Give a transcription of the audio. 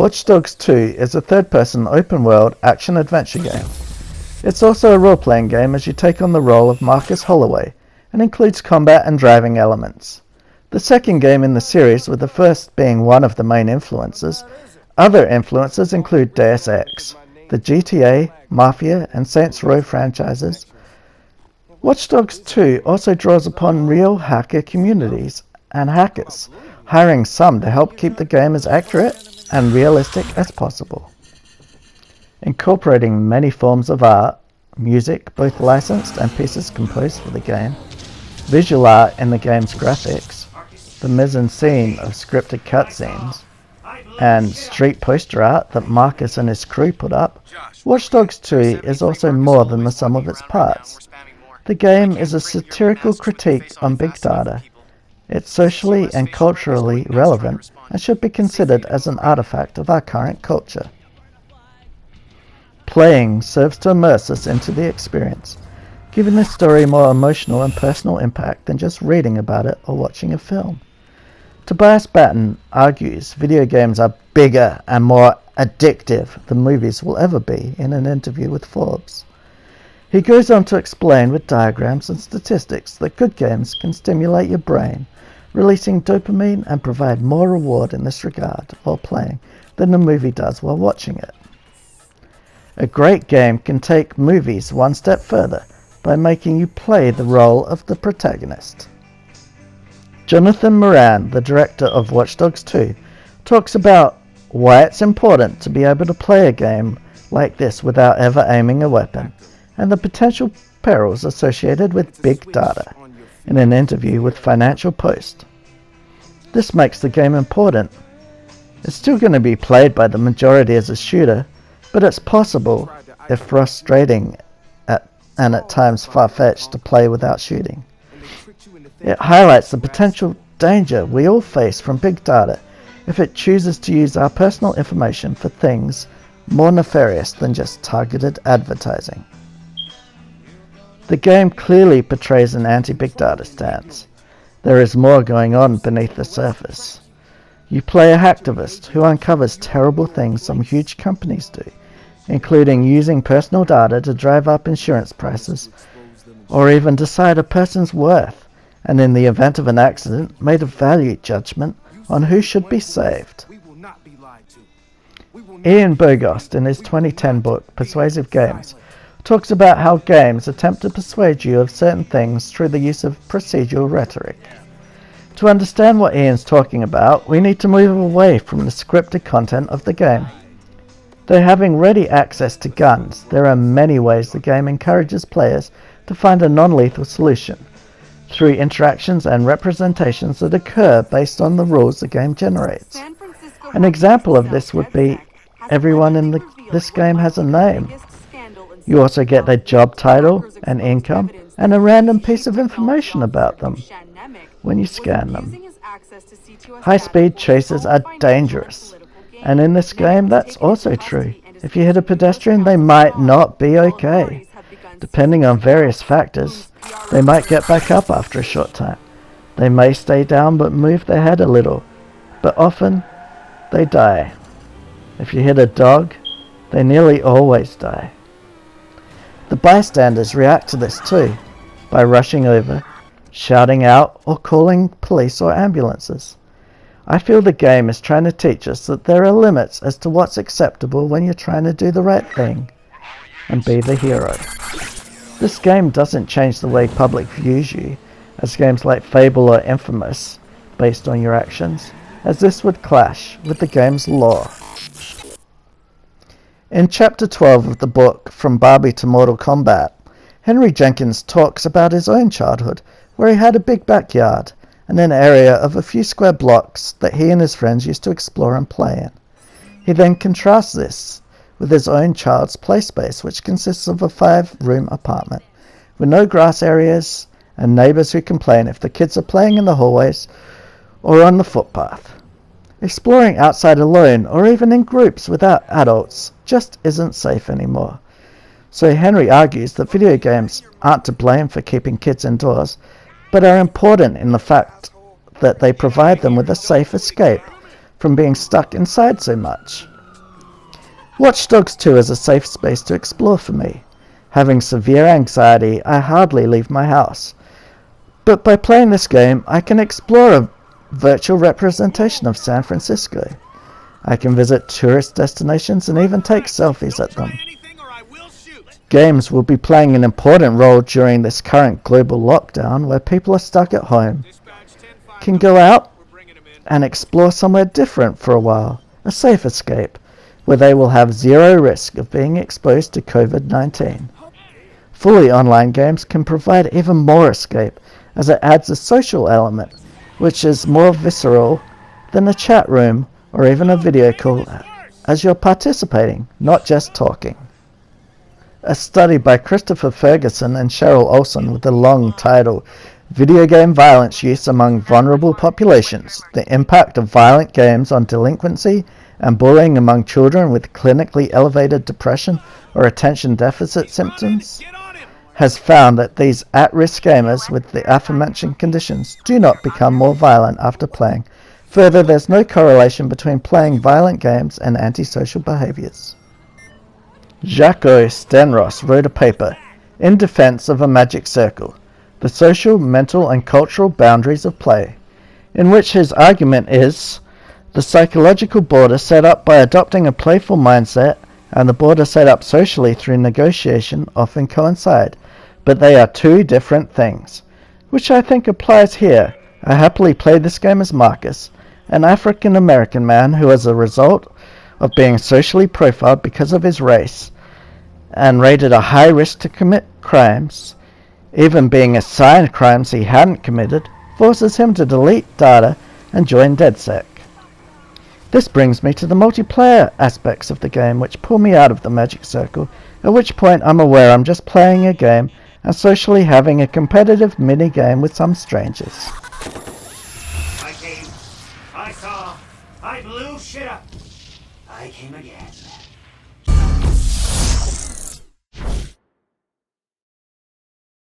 Watch Dogs 2 is a third-person open-world action-adventure game. It's also a role-playing game as you take on the role of Marcus Holloway, and includes combat and driving elements. The second game in the series, with the first being one of the main influences, other influences include Deus Ex, the GTA, Mafia, and Saints Row franchises. Watch Dogs 2 also draws upon real hacker communities and hackers, hiring some to help keep the game as accurate and realistic as possible. Incorporating many forms of art, music, both licensed and pieces composed for the game, visual art in the game's graphics, the mise-en-scene of scripted cutscenes, and street poster art that Marcus and his crew put up, Watch Dogs 2 is also more than the sum of its parts. The game is a satirical critique on big data. It's socially and culturally relevant and should be considered as an artifact of our current culture. Playing serves to immerse us into the experience, giving the story more emotional and personal impact than just reading about it or watching a film. Tobias Batten argues video games are bigger and more addictive than movies will ever be in an interview with Forbes. He goes on to explain with diagrams and statistics that good games can stimulate your brain, releasing dopamine and provide more reward in this regard while playing than a movie does while watching it. A great game can take movies one step further by making you play the role of the protagonist. Jonathan Moran, the director of Watch Dogs 2, talks about why it's important to be able to play a game like this without ever aiming a weapon, and the potential perils associated with big data, in an interview with Financial Post. This makes the game important. It's still going to be played by the majority as a shooter, but it's possible, if frustrating and at times far-fetched, to play without shooting. It highlights the potential danger we all face from big data if it chooses to use our personal information for things more nefarious than just targeted advertising. The game clearly portrays an anti-big data stance. There is more going on beneath the surface. You play a hacktivist who uncovers terrible things some huge companies do, including using personal data to drive up insurance prices, or even decide a person's worth, and in the event of an accident, made a value judgment on who should be saved. Ian Bogost, in his 2010 book, Persuasive Games, talks about how games attempt to persuade you of certain things through the use of procedural rhetoric. To understand what Ian's talking about, we need to move away from the scripted content of the game. Though having ready access to guns, there are many ways the game encourages players to find a non-lethal solution, through interactions and representations that occur based on the rules the game generates. An example of this would be everyone in this game has a name. You also get their job title and income and a random piece of information about them when you scan them. High-speed chases are dangerous, and in this game that's also true. If you hit a pedestrian, they might not be okay. Depending on various factors, they might get back up after a short time. They may stay down but move their head a little, but often they die. If you hit a dog, they nearly always die. The bystanders react to this too, by rushing over, shouting out, or calling police or ambulances. I feel the game is trying to teach us that there are limits as to what's acceptable when you're trying to do the right thing and be the hero. This game doesn't change the way public views you, as games like Fable or Infamous, based on your actions, as this would clash with the game's lore. In Chapter 12 of the book From Barbie to Mortal Kombat, Henry Jenkins talks about his own childhood, where he had a big backyard and an area of a few square blocks that he and his friends used to explore and play in. He then contrasts this with his own child's play space, which consists of a 5-room apartment with no grass areas and neighbors who complain if the kids are playing in the hallways or on the footpath. Exploring outside alone or even in groups without adults just isn't safe anymore. So Henry argues that video games aren't to blame for keeping kids indoors, but are important in the fact that they provide them with a safe escape from being stuck inside so much. Watch Dogs 2 is a safe space to explore for me. Having severe anxiety, I hardly leave my house. But by playing this game, I can explore a virtual representation of San Francisco. I can visit tourist destinations and even take selfies at them. Games will be playing an important role during this current global lockdown where people are stuck at home. Can go out and explore somewhere different for a while, a safe escape, where they will have zero risk of being exposed to COVID-19. Fully online games can provide even more escape, as it adds a social element, which is more visceral than a chat room or even a video call, as you're participating, not just talking. A study by Christopher Ferguson and Cheryl Olson with the long title, Video Game Violence Use Among Vulnerable Populations, the Impact of Violent Games on Delinquency and Bullying Among Children with Clinically Elevated Depression or Attention Deficit Symptoms, has found that these at-risk gamers with the aforementioned conditions do not become more violent after playing. Further, there's no correlation between playing violent games and antisocial behaviors. Jacques Stenros wrote a paper, In Defense of a Magic Circle, The Social, Mental and Cultural Boundaries of Play, in which his argument is the psychological border set up by adopting a playful mindset and the border set up socially through negotiation often coincide, but they are two different things, which I think applies here. I happily played this game as Marcus, an African-American man who, as a result of being socially profiled because of his race and rated a high risk to commit crimes, even being assigned crimes he hadn't committed, forces him to delete data and join DedSec. This brings me to the multiplayer aspects of the game which pull me out of the Magic Circle, at which point I'm aware I'm just playing a game and socially having a competitive mini-game with some strangers. I came, I saw, I blew shit up. I came again.